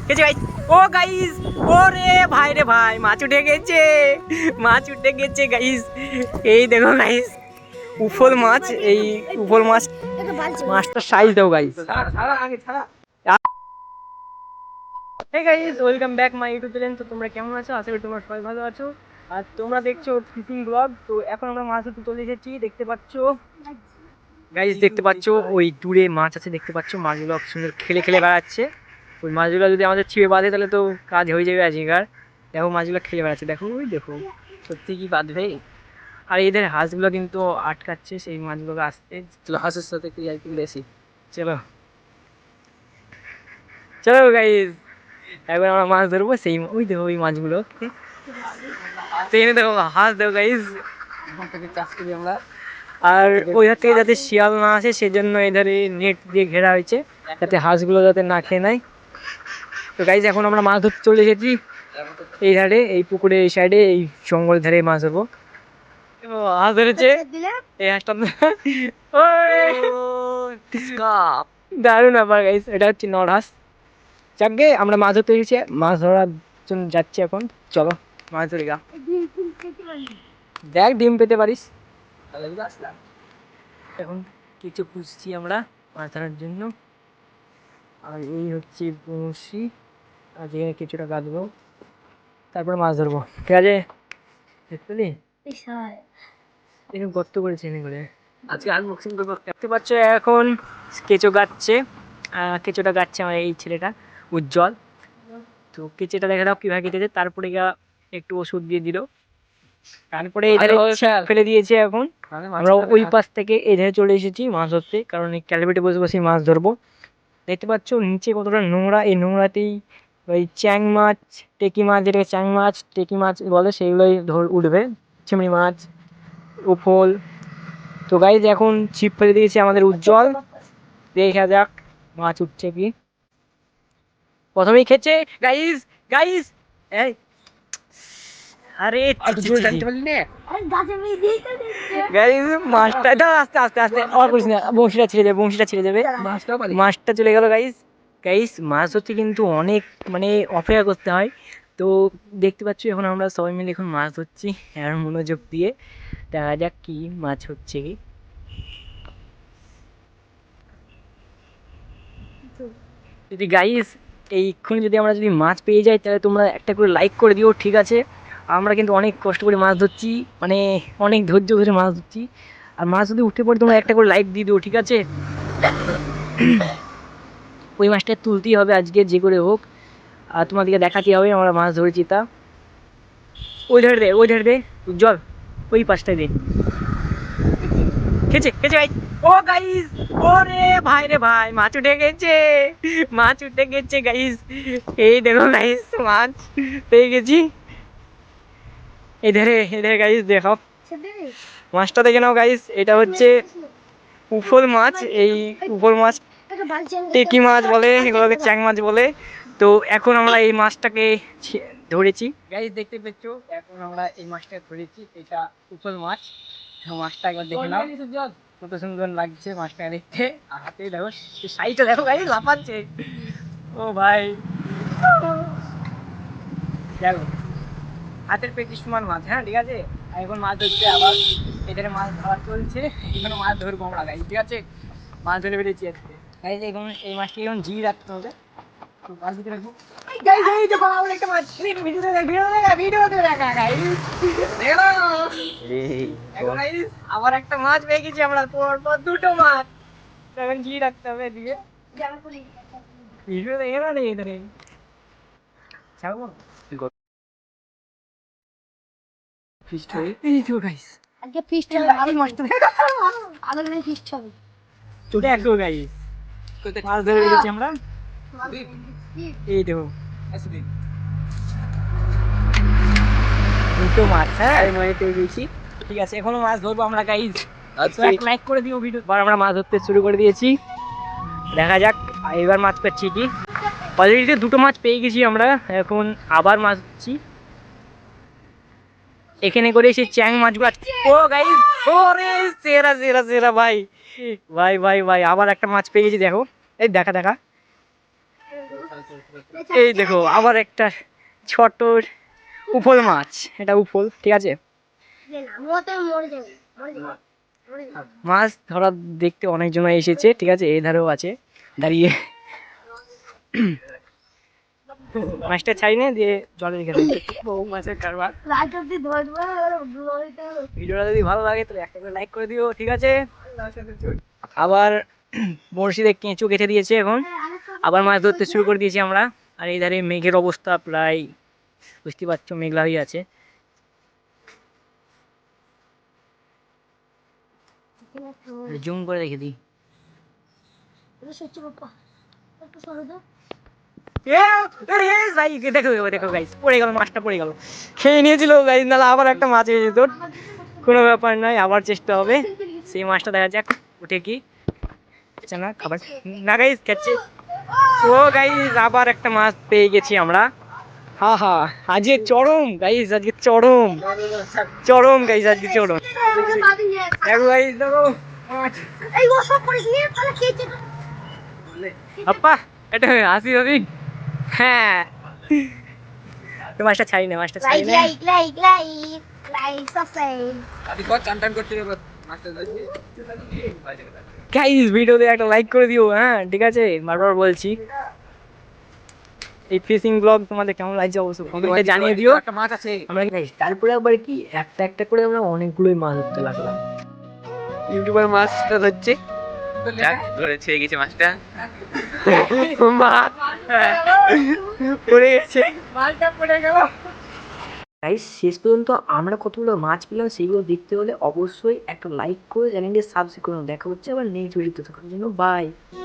কেছে গাইস। ও গাইস, ওরে ভাই রে ভাই, মাছ উঠে গেছে, মাছ উঠে গেছে গাইস। এই দেখো গাইস, উফল মাছ। এই উফল মাছ, মাছটার সাইজ দাও guys. Hey guys, welcome back my YouTube channel. তো তোমরা কেমন আছো? আশা করি তোমরা সবাই ভালো আছো। আর তোমরা দেখছো ফিশিং ব্লগ। তো এখন আমরা মাছ ধরতে চলে এসেছি, দেখতে পাচ্ছো গাইস, দেখতে পাচ্ছো ওই দূরে মাছ আছে, দেখতে পাচ্ছো মাছগুলো সুন্দর খেলে খেলে বেড়াচ্ছে। ওই মাছগুলো যদি আমাদের ছিপে বাঁধে তাহলে তো কাজ হয়ে যাবে আজকের। দেখো মাছগুলো খেলে বেড়াচ্ছে, দেখো ওই দেখো, সত্যি কি বাঁধবে। আর এদের হাঁসগুলো কিন্তু আটকাচ্ছে সেই মাছগুলোকে আসতে। চলো হাঁসের সাথে একটু বেশি, চলো চলো গাইস, এখন আমরা মাছ ধরবো। সেই ওই দেখো ওই মাছগুলো, ট্রেনে দেখো হাঁস দেখো গাইস, চাষ করি আমরা। আর ওই হাত থেকে যাতে শিয়াল না আসে সেজন্য এধারে নেট দিয়ে ঘেরা হয়েছে, যাতে হাঁসগুলো যাতে না খেয়ে নেয়। তো গাইস এখন আমরা মাছ ধরতে চলে এসেছি এই ধারে, এই পুকুরে এই সাইডে, এই জঙ্গল ধারে মাছ ধরবো। হাঁস ধরেছে এই হাঁসটা, দারুণ ব্যাপার গাইস। এটা হচ্ছে নর হাঁস। যাকে আমরা মাছ ধরতে এসেছি, মাছ ধরার জন্য যাচ্ছি এখন। চলো মাছ ধরি গা। দেখ ডিম পেতে পারিস। এখন কিছু খুঁজছি আমরা মাছ ধরার জন্য। আর এই হচ্ছে বঁড়শি, আর যেখানে কিছুটা গাঁদবো, তারপর মাছ ধরবো। ঠিক আছে, দেখলি এরকম গর্ত করেছে এনে করে। আজকে আনবক্সিং করবো। দেখতে পাচ্ছ এখন কেঁচো গাচ্ছে, কেঁচোটা গাচ্ছে আমার এই ছেলেটা উজ্জ্বল। তো কেঁচোটা দেখে দাও কীভাবে কেটেছে। তারপরে একটু ওষুধ দিয়ে দিল, তারপরে এধারে ফেলে দিয়েছে। এখন আমরা ওই পাশ থেকে এধারে চলে এসেছি মাছ ধরতে, কারণ এই ক্যালবেটে বসে বসে মাছ ধরবো। দেখতে পাচ্ছ নিচে কতটা নোংরা, এই নোংরাতেই ওই চ্যাং মাছ, টেকি মাছ, যেটাকে চ্যাং মাছ টেকি মাছ বলে, সেইগুলোই উঠবে, চিংড়ি মাছ, উফল। তো গাইজ এখন ছিপ ফেলে দিয়েছে আমাদের উজ্জ্বল, দেখা যাক মাছ উঠছে কি। প্রথমেই খেছে গাইজ, গাইজ এই আরে মাছটা আস্তে আস্তে আস্তে আবার করিস না, বংশীটা ছেড়ে দেবে, বংশীটা ছেড়ে দেবে, মাছটা চলে গেল গাইস। গাইস মাছ ধরতে কিন্তু অনেক মানে অপেক্ষা করতে হয়। তো দেখতে পাচ্ছ এখন আমরা সবাই মিলে এখন মাছ ধরছি আর মনোযোগ দিয়ে। দেখা যাক কি মাছ হচ্ছে কি। যদি গাইস এইক্ষুনি যদি আমরা যদি মাছ পেয়ে যাই তাহলে তোমরা একটা করে লাইক করে দিও, ঠিক আছে? আমরা কিন্তু অনেক কষ্ট করে মাছ ধরছি, মানে অনেক ধৈর্য ধরে মাছ ধরছি। আর মাছ যদি উঠে পড়ে তোমরা একটা করে লাইক দিয়ে দিও, ঠিক আছে? ওই মাছটা তুলতেই হবে আজকে যে করে হোক, আর তোমাদেরকে দেখাতে হবে আমরা মাছ ধরেছি তা। ওই ধারে দে, ওই ধারে দে জল, ওই পাশটায় দে। খেছে খেছে ভাই। ও গাইস, ওরে ভাই রে ভাই, মাছ উঠে গেছে, মাছ উঠে গেছে গাইস। এই দেখো গাইস, মাছ পেয়ে গেছি। এধারে এধারে গাইস দেখো মাছটা, দেখে নাও গাইস। এটা হচ্ছে উফল মাছ। এই উফল মাছ টেকি মাছ বলে, এগুলোকে চ্যাং মাছ বলে। তো এখন আমরা এই মাছটাকে ধরেছি গাইস, দেখতে পেয়েছো এখন আমরা এই মাছটা ধরেছি। এটা উফল মাছ। মাছটা একবার দেখে নাও, কত সুন্দর লাগছে মাছটা দেখতে। আর হাতে দেখো সাইজটা দেখো গাইস, লাফাচ্ছে। ও ভাই দেখো, হাতের পেটি সমান মাছ। হ্যাঁ ঠিক আছে, এখন মাছ ধরছে আবার, এখানে মাছ ধরা চলছে। এখানে মাছ ধরবো আমরা গাইস, ঠিক আছে? মাছ ধরে বেরিয়েছি আজকে গাইস। এখন এই মাছটি এখন জি রাখতে হবে, মাছ দিতে রাখবো গাইস। এই দেখো আবার একটা মাছ, ভিডিওতে দেখা গাইস, দেখো এখন গাইস আবার একটা মাছ পেয়ে গেছি আমরা, পর দুটো মাছ। এখন জি রাখতে হবে এদিকে, ভিডিও দেখে না এখানে ছাড়বো। ফিস্ট হবে এই তো গাইস, আজকে ফিস্ট হবে। এই মাছটা আলাদা করে ফিস্ট হবে। দেখো গাইস মাছ ধরে রেখেছি আমরা, এই দেখো দুটো মাছ। হ্যাঁ মানে পেয়ে গেছি, ঠিক আছে? এখনো মাছ ধরবো আমরা গাইস। তো এক লাইক করে দিও ভিডিও। এবার আমরা মাছ ধরতে শুরু করে দিয়েছি, দেখা যাক এবার মাছ পাচ্ছি কি। অলরেডি দুটো মাছ পেয়ে গেছি আমরা, এখন আবার মাছ ধরছি। এখানে করে এসে চ্যাং মাছগুলো। ও গাইস, ওরে সেরা সেরা সেরা ভাই, ভাই ভাই ভাই আবার একটা মাছ পেয়ে গেছি দেখো। এই দেখা দেখা এই দেখো আবার একটা ছোট উফল মাছ, এটা উফল, ঠিক আছে। মাছ ধরা দেখতে অনেকজন এসেছে, ঠিক আছে, এই ধারেও আছে দাঁড়িয়ে। মাছটা ছাই না দিয়ে জলে রেখে দেয়। বউ মাছের কারবার। ভিডিওটা যদি ভালো লাগে তাহলে একটা করে লাইক করে দিও, ঠিক আছে। আবার বড়শিতে কেঁচো কেটে দিয়েছে, এখন আবার মাছ ধরতে শুরু করে দিয়েছি আমরা। আর এই ধারে মেঘের অবস্থা প্রায় বুঝতে পারছো, মেঘলা হয়ে আছে। জুম করে রেখে দিই। দেখো দেখো গাইস, পড়ে গেল মাছটা, পড়ে গেল, খেয়ে নিয়েছিল গাইস, নাহলে আবার একটা মাছ এসে যেত। কোনো ব্যাপার নয়, আবার চেষ্টা হবে। সেই মাছটা দেখা যাক উঠে কি না, খাবার না গাইস খাচ্ছে। ও গাইস আবার একটা মাছ পেয়ে গেছি আমরা। হা হা, আজকে চরম গাইস, আজকে চরম চরম গাইস, আজকে চরম। দেখো গাইস, দেখো আপা, এটা হাসি হবে। হ্যাঁ, মাছটা ছাড়ি না, মাছটা ছাড়ি না। গাইস ভিডিওতে একটা লাইক করে দিও, হ্যাঁ ঠিক আছে, বারবার বলছি। এই ফিশিং ব্লগ তোমাদের কেমন লাগছে অবশ্যই কমেন্টে জানিয়ে দিও। একটা মাছ আছে আমরা গাইস, তারপরে আবার কি একটা একটা করে আমরা অনেকগুলোই মাছ ধরতে লাগলাম। ইউটিউবার মাছটা ধরছে, ধরে ছেড়ে গেছে মাছটা, মাছ পড়ে গেছে, মাছটা পড়ে গেল। গাইস শেষ পর্যন্ত আমরা কতগুলো মাছ পেলাম সেগুলো দেখতে হলে অবশ্যই একটা লাইক করে চ্যানেলটি সাবস্ক্রাইব করুন। দেখা হচ্ছে আবার নেক্সট ভিডিওতে, তখন জন্য বাই।